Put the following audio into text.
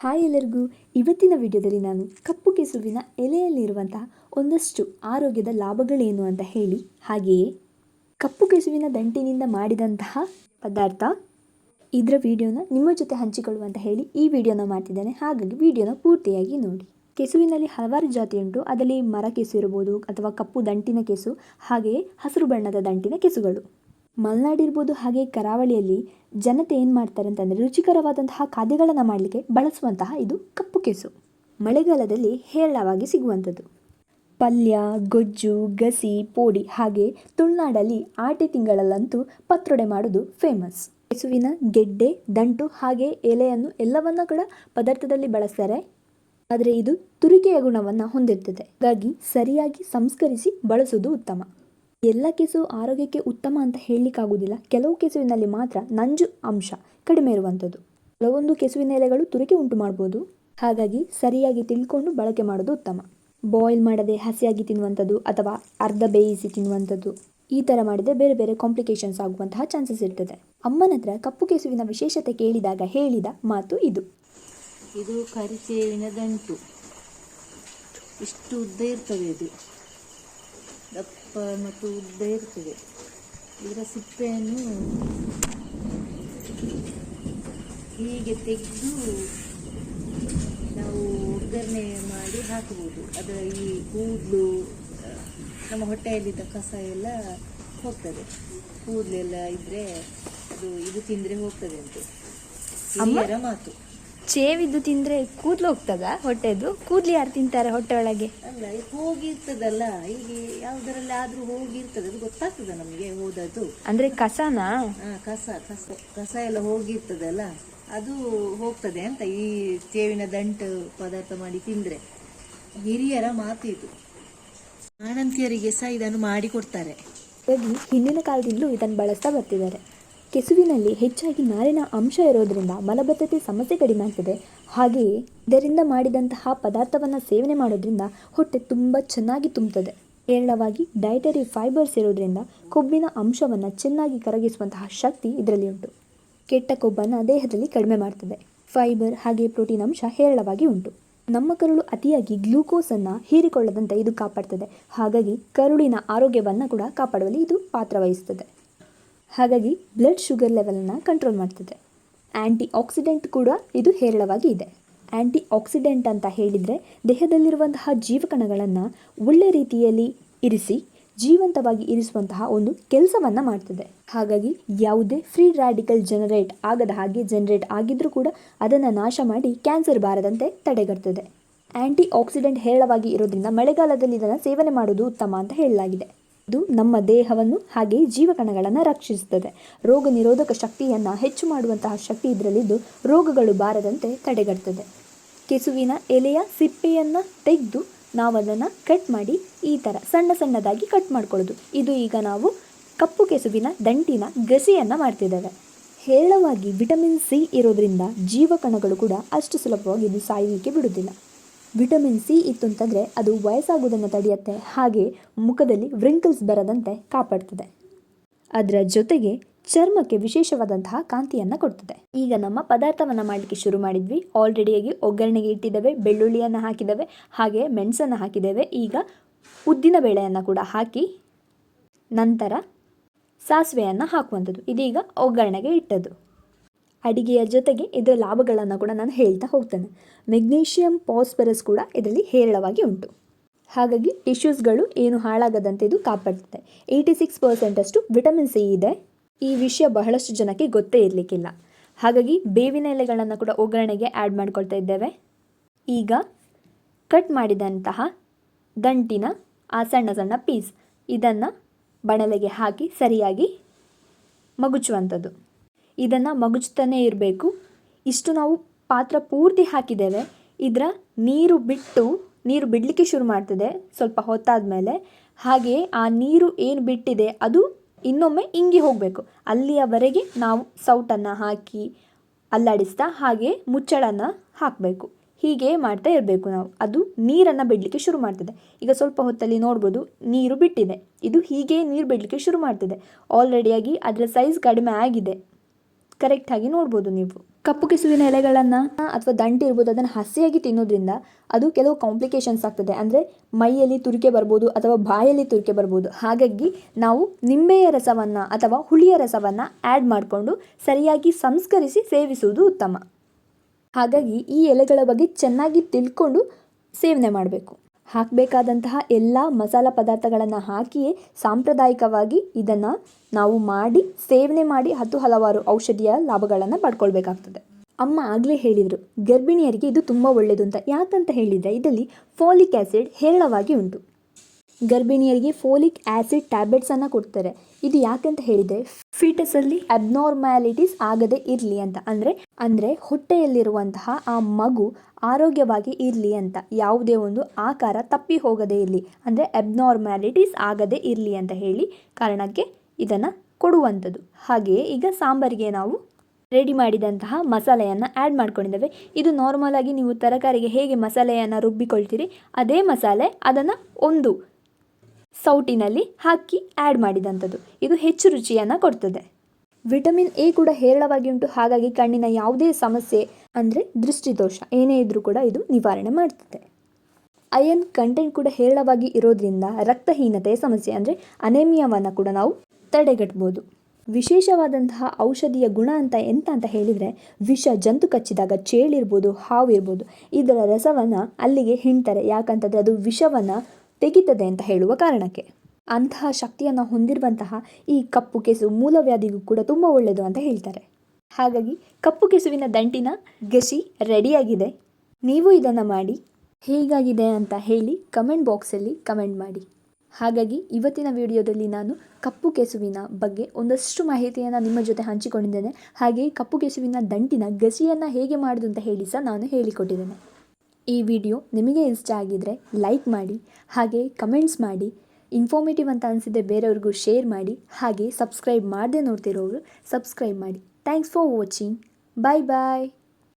Hi ಎಲ್ಲರಿಗೂ. ಇವತ್ತಿನ ವಿಡಿಯೋದಲ್ಲಿ ನಾನು ಕಪ್ಪು ಕೆಸುವಿನ ಎಲೆಯಲ್ಲಿರುವಂತಹ ಒಂದಷ್ಟು ಆರೋಗ್ಯದ ಲಾಭಗಳೇನು ಅಂತ ಹೇಳಿ, ಹಾಗೆಯೇ ಕಪ್ಪು ಕೆಸುವಿನ ದಂಟಿನಿಂದ ಮಾಡಿದಂತಹ ಪದಾರ್ಥ ಇದರ ವಿಡಿಯೋನ ನಿಮ್ಮ ಜೊತೆ ಹಂಚಿಕೊಳ್ಳುವಂತ ಹೇಳಿ ಈ ವಿಡಿಯೋನ ಮಾಡ್ತಿದ್ದೇನೆ. ಹಾಗಾಗಿ ವಿಡಿಯೋನ ಪೂರ್ತಿಯಾಗಿ ನೋಡಿ. ಕೆಸುವಿನಲ್ಲಿ ಹಲವಾರು ಜಾತಿ ಉಂಟು. ಅದರಲ್ಲಿ ಮರ ಕೆಸು ಇರ್ಬೋದು, ಅಥವಾ ಕಪ್ಪು ದಂಟಿನ ಕೆಸು, ಹಾಗೆಯೇ ಹಸಿರು ಬಣ್ಣದ ದಂಟಿನ ಕೆಸುಗಳು. ಮಲೆನಾಡಿರ್ಬೋದು, ಹಾಗೆ ಕರಾವಳಿಯಲ್ಲಿ ಜನತೆ ಏನು ಮಾಡ್ತಾರೆ ಅಂತಂದರೆ, ರುಚಿಕರವಾದಂತಹ ಖಾದ್ಯಗಳನ್ನು ಮಾಡಲಿಕ್ಕೆ ಬಳಸುವಂತಹ ಇದು ಕಪ್ಪು ಕೆಸು. ಮಳೆಗಾಲದಲ್ಲಿ ಹೇರಳವಾಗಿ ಸಿಗುವಂಥದ್ದು. ಪಲ್ಯ, ಗೊಜ್ಜು, ಗಸಿ, ಪೋಡಿ, ಹಾಗೆ ತುಳುನಾಡಲ್ಲಿ ಆಟೆ ತಿಂಗಳಲ್ಲಂತೂ ಪತ್ರೊಡೆ ಮಾಡೋದು ಫೇಮಸ್. ಕೆಸುವಿನ ಗೆಡ್ಡೆ, ದಂಟು, ಹಾಗೆ ಎಲೆಯನ್ನು ಎಲ್ಲವನ್ನ ಕೂಡ ಪದಾರ್ಥದಲ್ಲಿ ಬಳಸ್ತಾರೆ. ಆದರೆ ಇದು ತುರಿಕೆಯ ಗುಣವನ್ನು ಹೊಂದಿರ್ತದೆ. ಹಾಗಾಗಿ ಸರಿಯಾಗಿ ಸಂಸ್ಕರಿಸಿ ಬಳಸುವುದು ಉತ್ತಮ. ಎಲ್ಲ ಕೆಸು ಆರೋಗ್ಯಕ್ಕೆ ಉತ್ತಮ ಅಂತ ಹೇಳಲಿಕ್ಕಾಗೋದಿಲ್ಲ. ಕೆಲವು ಕೆಸುವಿನಲ್ಲಿ ಮಾತ್ರ ನಂಜು ಅಂಶ ಕಡಿಮೆ ಇರುವಂಥದ್ದು. ಕೆಲವೊಂದು ಕೆಸುವಿನ ಎಲೆಗಳು ತುರಿಕೆ ಉಂಟು ಮಾಡ್ಬೋದು. ಹಾಗಾಗಿ ಸರಿಯಾಗಿ ತಿಳ್ಕೊಂಡು ಬಳಕೆ ಮಾಡೋದು ಉತ್ತಮ. ಬಾಯ್ಲ್ ಮಾಡದೆ ಹಸಿಯಾಗಿ ತಿನ್ನುವಂಥದ್ದು ಅಥವಾ ಅರ್ಧ ಬೇಯಿಸಿ ತಿನ್ನುವಂಥದ್ದು, ಈ ಥರ ಮಾಡಿದರೆ ಬೇರೆ ಬೇರೆ ಕಾಂಪ್ಲಿಕೇಶನ್ಸ್ ಆಗುವಂತಹ ಚಾನ್ಸಸ್ ಇರ್ತದೆ. ಅಮ್ಮನ ಹತ್ರ ಕಪ್ಪು ಕೆಸುವಿನ ವಿಶೇಷತೆ ಕೇಳಿದಾಗ ಹೇಳಿದ ಮಾತು ಇದು. ಇದು ಕರಿಬೇವಿನ ದಂಟು. ಇಷ್ಟು ಉದ್ದ ಇರ್ತದೆ, ಇದು ದಪ್ಪ ಮತ್ತು ಉದ್ದ ಇರ್ತದೆ. ಇದರ ಸಿಪ್ಪೆಯನ್ನು ಹೀಗೆ ತೆಗೆದು ನಾವು ಒಗ್ಗರಣೆ ಮಾಡಿ ಹಾಕಬಹುದು. ಅದರ ಈ ಕೂದಲು, ನಮ್ಮ ಹೊಟ್ಟೆಯಲ್ಲಿದ್ದ ಕಸ ಎಲ್ಲ ಹೋಗ್ತದೆ. ಕೂದಲೆಲ್ಲ ಇದ್ರೆ ಇದು ತಿಂದರೆ ಹೋಗ್ತದೆ ಅಂತೆ ಹಿರಿಯರ ಮಾತು. ಚೇವಿದ್ದು ತಿಂದರೆ ಕೂದಲು ಹೋಗ್ತದ ಹೊಟ್ಟೆದು? ಕೂದಲು ಯಾರು ತಿಂತಾರೆ ಹೊಟ್ಟೆ ಒಳಗೆ? ಅಲ್ಲ, ಹೋಗಿರ್ತದಲ್ಲ, ಈಗ ಯಾವ್ದರಲ್ಲಿ ಆದ್ರೂ ಹೋಗಿರ್ತದೆ, ಅದು ಗೊತ್ತಾಗ್ತದ ನಮಗೆ ಹೋದದ್ದು. ಅಂದ್ರೆ ಕಸನಾ? ಕಸ ಕಸ ಕಸ ಎಲ್ಲ ಹೋಗಿರ್ತದಲ್ಲ, ಅದು ಹೋಗ್ತದೆ ಅಂತ ಈ ಚೇವಿನ ದಂಟು ಪದಾರ್ಥ ಮಾಡಿ ತಿಂದ್ರೆ. ಹಿರಿಯರ ಮಾತು ಇದು. ಆನಂತಿಯರಿಗೆ ಸಹ ಇದನ್ನು ಮಾಡಿ ಕೊಡ್ತಾರೆ. ಹಾಗಾಗಿ ಹಿಂದಿನ ಕಾಲದಿಂದಲೂ ಇದನ್ನು ಬಳಸ್ತಾ ಬರ್ತಿದ್ದಾರೆ. ಕೆಸುವಿನಲ್ಲಿ ಹೆಚ್ಚಾಗಿ ನಾರಿನ ಅಂಶ ಇರೋದ್ರಿಂದ ಮಲಬದ್ಧತೆ ಸಮಸ್ಯೆ ಕಡಿಮೆ ಆಗ್ತದೆ. ಹಾಗೆಯೇ ಇದರಿಂದ ಮಾಡಿದಂತಹ ಪದಾರ್ಥವನ್ನು ಸೇವನೆ ಮಾಡೋದ್ರಿಂದ ಹೊಟ್ಟೆ ತುಂಬ ಚೆನ್ನಾಗಿ ತುಂಬುತ್ತದೆ. ಹೇರಳವಾಗಿ ಡೈಟರಿ ಫೈಬರ್ಸ್ ಇರೋದ್ರಿಂದ ಕೊಬ್ಬಿನ ಅಂಶವನ್ನು ಚೆನ್ನಾಗಿ ಕರಗಿಸುವಂತಹ ಶಕ್ತಿ ಇದರಲ್ಲಿ ಉಂಟು. ಕೆಟ್ಟ ಕೊಬ್ಬನ್ನು ದೇಹದಲ್ಲಿ ಕಡಿಮೆ ಮಾಡ್ತದೆ. ಫೈಬರ್ ಹಾಗೆ ಪ್ರೋಟೀನ್ ಅಂಶ ಹೇರಳವಾಗಿ ಉಂಟು. ನಮ್ಮ ಕರುಳು ಅತಿಯಾಗಿ ಗ್ಲೂಕೋಸನ್ನು ಹೀರಿಕೊಳ್ಳದಂತೆ ಇದು ಕಾಪಾಡ್ತದೆ. ಹಾಗಾಗಿ ಕರುಳಿನ ಆರೋಗ್ಯವನ್ನು ಕೂಡ ಕಾಪಾಡುವಲ್ಲಿ ಇದು ಪಾತ್ರ ವಹಿಸ್ತದೆ. ಹಾಗಾಗಿ ಬ್ಲಡ್ ಶುಗರ್ ಲೆವೆಲನ್ನು ಕಂಟ್ರೋಲ್ ಮಾಡ್ತದೆ. ಆ್ಯಂಟಿ ಆಕ್ಸಿಡೆಂಟ್ ಕೂಡ ಇದು ಹೇರಳವಾಗಿ ಇದೆ. ಆ್ಯಂಟಿ ಆಕ್ಸಿಡೆಂಟ್ ಅಂತ ಹೇಳಿದರೆ ದೇಹದಲ್ಲಿರುವಂತಹ ಜೀವಕಣಗಳನ್ನು ಒಳ್ಳೆ ರೀತಿಯಲ್ಲಿ ಇರಿಸಿ ಜೀವಂತವಾಗಿ ಇರಿಸುವಂತಹ ಒಂದು ಕೆಲಸವನ್ನು ಮಾಡ್ತದೆ. ಹಾಗಾಗಿ ಯಾವುದೇ ಫ್ರೀ ರ್ಯಾಡಿಕಲ್ ಜನರೇಟ್ ಆಗಿದ್ರೂ ಕೂಡ ಅದನ್ನು ನಾಶ ಮಾಡಿ ಕ್ಯಾನ್ಸರ್ ಬಾರದಂತೆ ತಡೆಗಟ್ತದೆ. ಆ್ಯಂಟಿ ಆಕ್ಸಿಡೆಂಟ್ ಹೇರಳವಾಗಿ ಇರೋದ್ರಿಂದ ಮಳೆಗಾಲದಲ್ಲಿ ಇದನ್ನು ಸೇವನೆ ಮಾಡೋದು ಉತ್ತಮ ಅಂತ ಹೇಳಲಾಗಿದೆ. ಇದು ನಮ್ಮ ದೇಹವನ್ನು ಹಾಗೆ ಜೀವಕಣಗಳನ್ನು ರಕ್ಷಿಸುತ್ತದೆ. ರೋಗ ನಿರೋಧಕ ಶಕ್ತಿಯನ್ನು ಹೆಚ್ಚು ಮಾಡುವಂತಹ ಶಕ್ತಿ ಇದರಲ್ಲಿದ್ದು ರೋಗಗಳು ಬಾರದಂತೆ ತಡೆಗಟ್ತದೆ. ಕೆಸುವಿನ ಎಲೆಯ ಸಿಪ್ಪೆಯನ್ನು ತೆಗೆದು ನಾವು ಅದನ್ನು ಕಟ್ ಮಾಡಿ ಈ ಥರ ಸಣ್ಣ ಸಣ್ಣದಾಗಿ ಕಟ್ ಮಾಡ್ಕೊಳ್ಳೋದು. ಇದು ಈಗ ನಾವು ಕಪ್ಪು ಕೆಸುವಿನ ದಂಟಿನ ಗಸಿಯನ್ನು ಮಾಡ್ತಿದ್ದೇವೆ. ಹೇರಳವಾಗಿ ವಿಟಮಿನ್ ಸಿ ಇರೋದ್ರಿಂದ ಜೀವಕಣಗಳು ಕೂಡ ಅಷ್ಟು ಸುಲಭವಾಗಿ ಇದು ಸಾಯಲಿಕ್ಕೆ ಬಿಡುವುದಿಲ್ಲ. ವಿಟಮಿನ್ ಸಿ ಇತ್ತು ಅಂತಂದರೆ ಅದು ವಯಸ್ಸಾಗುವುದನ್ನು ತಡೆಯುತ್ತೆ, ಹಾಗೆ ಮುಖದಲ್ಲಿ ವ್ರಿಂಕಲ್ಸ್ ಬರದಂತೆ ಕಾಪಾಡ್ತದೆ. ಅದರ ಜೊತೆಗೆ ಚರ್ಮಕ್ಕೆ ವಿಶೇಷವಾದಂತಹ ಕಾಂತಿಯನ್ನು ಕೊಡ್ತದೆ. ಈಗ ನಮ್ಮ ಪದಾರ್ಥವನ್ನು ಮಾಡಲಿಕ್ಕೆ ಶುರು ಮಾಡಿದ್ವಿ. ಆಲ್ರೆಡಿಯಾಗಿ ಒಗ್ಗರಣೆಗೆ ಇಟ್ಟಿದ್ದೇವೆ. ಬೆಳ್ಳುಳ್ಳಿಯನ್ನು ಹಾಕಿದ್ದೇವೆ, ಹಾಗೆ ಮೆಣಸನ್ನು ಹಾಕಿದ್ದೇವೆ. ಈಗ ಉದ್ದಿನ ಬೇಳೆಯನ್ನು ಕೂಡ ಹಾಕಿ ನಂತರ ಸಾಸಿವೆಯನ್ನು ಹಾಕುವಂಥದ್ದು. ಇದೀಗ ಒಗ್ಗರಣೆಗೆ ಇಟ್ಟದ್ದು. ಅಡಿಗೆಯ ಜೊತೆಗೆ ಇದರ ಲಾಭಗಳನ್ನು ಕೂಡ ನಾನು ಹೇಳ್ತಾ ಹೋಗ್ತೇನೆ. ಮೆಗ್ನೀಷಿಯಂ, ಫಾಸ್ಫರಸ್ ಕೂಡ ಇದರಲ್ಲಿ ಹೇರಳವಾಗಿ ಉಂಟು. ಹಾಗಾಗಿ ಟಿಶ್ಯೂಸ್ಗಳು ಏನು ಹಾಳಾಗದಂತೆ ಇದು ಕಾಪಾಡ್ತದೆ. 86% ಅಷ್ಟು ವಿಟಮಿನ್ ಸಿ ಇದೆ. ಈ ವಿಷಯ ಬಹಳಷ್ಟು ಜನಕ್ಕೆ ಗೊತ್ತೇ ಇರಲಿಕ್ಕಿಲ್ಲ. ಹಾಗಾಗಿ ಬೇವಿನ ಎಲೆಗಳನ್ನು ಕೂಡ ಒಗ್ಗರಣೆಗೆ ಆ್ಯಡ್ ಮಾಡ್ಕೊಳ್ತಾ ಇದ್ದೇವೆ. ಈಗ ಕಟ್ ಮಾಡಿದಂತಹ ದಂಟಿನ ಆ ಸಣ್ಣ ಸಣ್ಣ ಪೀಸ್ ಇದನ್ನು ಬಣಲೆಗೆ ಹಾಕಿ ಸರಿಯಾಗಿ ಮಗುಚುವಂಥದ್ದು. ಇದನ್ನು ಮಗುಚ್ತಾನೇ ಇರಬೇಕು. ಇಷ್ಟು ನಾವು ಪಾತ್ರ ಪೂರ್ತಿ ಹಾಕಿದ್ದೇವೆ. ಇದರ ನೀರು ಬಿಡಲಿಕ್ಕೆ ಶುರು ಮಾಡ್ತದೆ ಸ್ವಲ್ಪ ಹೊತ್ತಾದ ಮೇಲೆ. ಹಾಗೆಯೇ ಆ ನೀರು ಏನು ಬಿಟ್ಟಿದೆ ಅದು ಇನ್ನೊಮ್ಮೆ ಇಂಗಿ ಹೋಗಬೇಕು. ಅಲ್ಲಿಯವರೆಗೆ ನಾವು ಸೌಟನ್ನು ಹಾಕಿ ಅಲ್ಲಾಡಿಸ್ತಾ ಹಾಗೆ ಮುಚ್ಚಳನ್ನು ಹಾಕಬೇಕು. ಹೀಗೆ ಮಾಡ್ತಾ ಇರಬೇಕು ನಾವು. ಅದು ನೀರನ್ನು ಬಿಡಲಿಕ್ಕೆ ಶುರು ಮಾಡ್ತದೆ. ಈಗ ಸ್ವಲ್ಪ ಹೊತ್ತಲ್ಲಿ ನೋಡ್ಬೋದು ನೀರು ಬಿಟ್ಟಿದೆ. ಇದು ಹೀಗೆ ನೀರು ಬಿಡಲಿಕ್ಕೆ ಶುರು ಮಾಡ್ತದೆ. ಆಲ್ರೆಡಿಯಾಗಿ ಅದರ ಸೈಜ್ ಕಡಿಮೆ ಆಗಿದೆ. ಕರೆಕ್ಟಾಗಿ ನೋಡ್ಬೋದು ನೀವು. ಕಪ್ಪು ಕೆಸುವಿನ ಎಲೆಗಳನ್ನು ಅಥವಾ ದಂಟು ಇರ್ಬೋದು ಅದನ್ನು ಹಸಿಯಾಗಿ ತಿನ್ನೋದ್ರಿಂದ ಅದು ಕೆಲವು ಕಾಂಪ್ಲಿಕೇಶನ್ಸ್ ಆಗ್ತದೆ. ಅಂದರೆ ಮೈಯಲ್ಲಿ ತುರಿಕೆ ಬರ್ಬೋದು ಅಥವಾ ಬಾಯಲ್ಲಿ ತುರಿಕೆ ಬರ್ಬೋದು. ಹಾಗಾಗಿ ನಾವು ನಿಂಬೆಯ ರಸವನ್ನು ಅಥವಾ ಹುಳಿಯ ರಸವನ್ನು ಆ್ಯಡ್ ಮಾಡಿಕೊಂಡು ಸರಿಯಾಗಿ ಸಂಸ್ಕರಿಸಿ ಸೇವಿಸುವುದು ಉತ್ತಮ. ಹಾಗಾಗಿ ಈ ಎಲೆಗಳ ಬಗ್ಗೆ ಚೆನ್ನಾಗಿ ತಿಳ್ಕೊಂಡು ಸೇವನೆ ಮಾಡಬೇಕು. ಹಾಕಬೇಕಾದಂತಹ ಎಲ್ಲ ಮಸಾಲ ಪದಾರ್ಥಗಳನ್ನು ಹಾಕಿಯೇ ಸಾಂಪ್ರದಾಯಿಕವಾಗಿ ಇದನ್ನು ನಾವು ಮಾಡಿ ಸೇವನೆ ಮಾಡಿ ಹಲವಾರು ಔಷಧಿಯ ಲಾಭಗಳನ್ನು ಪಡ್ಕೊಳ್ಬೇಕಾಗ್ತದೆ. ಅಮ್ಮ ಆಗಲೇ ಹೇಳಿದರು ಗರ್ಭಿಣಿಯರಿಗೆ ಇದು ತುಂಬ ಒಳ್ಳೆಯದು ಅಂತ. ಯಾಕಂತ ಹೇಳಿದರೆ ಇದರಲ್ಲಿ ಫೋಲಿಕ್ ಆ್ಯಸಿಡ್ ಹೇರಳವಾಗಿ ಉಂಟು. ಗರ್ಭಿಣಿಯರಿಗೆ ಫೋಲಿಕ್ ಆ್ಯಸಿಡ್ ಟ್ಯಾಬ್ಲೆಟ್ಸನ್ನು ಕೊಡ್ತಾರೆ. ಇದು ಯಾಕಂತ ಹೇಳಿದರೆ ಫೀಟಸಲ್ಲಿ ಅಬ್ನಾರ್ಮ್ಯಾಲಿಟೀಸ್ ಆಗದೇ ಇರಲಿ ಅಂತ. ಅಂದರೆ ಹೊಟ್ಟೆಯಲ್ಲಿರುವಂತಹ ಆ ಮಗು ಆರೋಗ್ಯವಾಗಿ ಇರಲಿ ಅಂತ, ಯಾವುದೇ ಒಂದು ಆಕಾರ ತಪ್ಪಿ ಹೋಗದೇ ಇರಲಿ, ಅಂದರೆ ಅಬ್ನಾರ್ಮ್ಯಾಲಿಟೀಸ್ ಆಗದೇ ಇರಲಿ ಅಂತ ಹೇಳಿ ಕಾರಣಕ್ಕೆ ಇದನ್ನು ಕೊಡುವಂಥದ್ದು. ಹಾಗೆಯೇ ಈಗ ಸಾಂಬಾರಿಗೆ ನಾವು ರೆಡಿ ಮಾಡಿದಂತಹ ಮಸಾಲೆಯನ್ನು ಆ್ಯಡ್ ಮಾಡ್ಕೊಂಡಿದ್ದೇವೆ. ಇದು ನಾರ್ಮಲ್ ಆಗಿ ನೀವು ತರಕಾರಿಗೆ ಹೇಗೆ ಮಸಾಲೆಯನ್ನು ರುಬ್ಬಿಕೊಳ್ತೀರಿ ಅದೇ ಮಸಾಲೆ ಅದನ್ನು ಒಂದು ಸೌಟಿನಲ್ಲಿ ಹಾಕಿ ಆ್ಯಡ್ ಮಾಡಿದಂಥದ್ದು. ಇದು ಹೆಚ್ಚು ರುಚಿಯನ್ನು ಕೊಡ್ತದೆ. ವಿಟಮಿನ್ ಎ ಕೂಡ ಹೇರಳವಾಗಿ ಉಂಟು. ಹಾಗಾಗಿ ಕಣ್ಣಿನ ಯಾವುದೇ ಸಮಸ್ಯೆ ಅಂದರೆ ದೃಷ್ಟಿದೋಷ ಏನೇ ಇದ್ದರೂ ಕೂಡ ಇದು ನಿವಾರಣೆ ಮಾಡ್ತದೆ. ಅಯರ್ನ್ ಕಂಟೆಂಟ್ ಕೂಡ ಹೇರಳವಾಗಿ ಇರೋದ್ರಿಂದ ರಕ್ತಹೀನತೆಯ ಸಮಸ್ಯೆ ಅಂದರೆ ಅನೇಮಿಯಾವನ್ನು ಕೂಡ ನಾವು ತಡೆಗಟ್ಬೋದು. ವಿಶೇಷವಾದಂತಹ ಔಷಧಿಯ ಗುಣ ಎಂತ ಅಂತ ಹೇಳಿದರೆ ವಿಷ ಜಂತು ಕಚ್ಚಿದಾಗ ಚೇಳಿರ್ಬೋದು, ಹಾವು ಇರ್ಬೋದು, ಇದರ ರಸವನ್ನು ಅಲ್ಲಿಗೆ ಹಿಂಡ್ತಾರೆ. ಯಾಕಂತಂದರೆ ಅದು ವಿಷವನ್ನು ತೆಗಿತದೆ ಅಂತ ಹೇಳುವ ಕಾರಣಕ್ಕೆ. ಅಂತಹ ಶಕ್ತಿಯನ್ನು ಹೊಂದಿರುವಂತಹ ಈ ಕಪ್ಪು ಕೆಸು ಮೂಲವ್ಯಾಧಿಗೂ ಕೂಡ ತುಂಬ ಒಳ್ಳೆಯದು ಅಂತ ಹೇಳ್ತಾರೆ. ಹಾಗಾಗಿ ಕಪ್ಪು ಕೆಸುವಿನ ದಂಟಿನ ಗಸಿ ರೆಡಿಯಾಗಿದೆ. ನೀವು ಇದನ್ನು ಮಾಡಿ ಹೇಗಾಗಿದೆ ಅಂತ ಹೇಳಿ ಕಮೆಂಟ್ ಬಾಕ್ಸಲ್ಲಿ ಕಮೆಂಟ್ ಮಾಡಿ. ಹಾಗಾಗಿ ಇವತ್ತಿನ ವಿಡಿಯೋದಲ್ಲಿ ನಾನು ಕಪ್ಪು ಕೆಸುವಿನ ಬಗ್ಗೆ ಒಂದಷ್ಟು ಮಾಹಿತಿಯನ್ನು ನಿಮ್ಮ ಜೊತೆ ಹಂಚಿಕೊಂಡಿದ್ದೇನೆ. ಹಾಗೆ ಕಪ್ಪು ಕೆಸುವಿನ ದಂಟಿನ ಗಸಿಯನ್ನು ಹೇಗೆ ಮಾಡೋದು ಅಂತ ಹೇಳಿ ಸಹ ನಾನು ಹೇಳಿಕೊಟ್ಟಿದ್ದೇನೆ. ಈ ವಿಡಿಯೋ ನಿಮಗೆ ಇಷ್ಟ ಆಗಿದ್ದರೆ ಲೈಕ್ ಮಾಡಿ, ಹಾಗೆ ಕಮೆಂಟ್ಸ್ ಮಾಡಿ, ಇನ್ಫಾರ್ಮೇಟಿವ್ ಅಂತ ಅನಿಸಿದರೆ ಬೇರೆಯವ್ರಿಗೂ ಶೇರ್ ಮಾಡಿ, ಹಾಗೆ ಸಬ್ಸ್ಕ್ರೈಬ್ ಮಾಡದೆ ನೋಡ್ತಿರೋರು ಸಬ್ಸ್ಕ್ರೈಬ್ ಮಾಡಿ. Thanks for watching. Bye bye.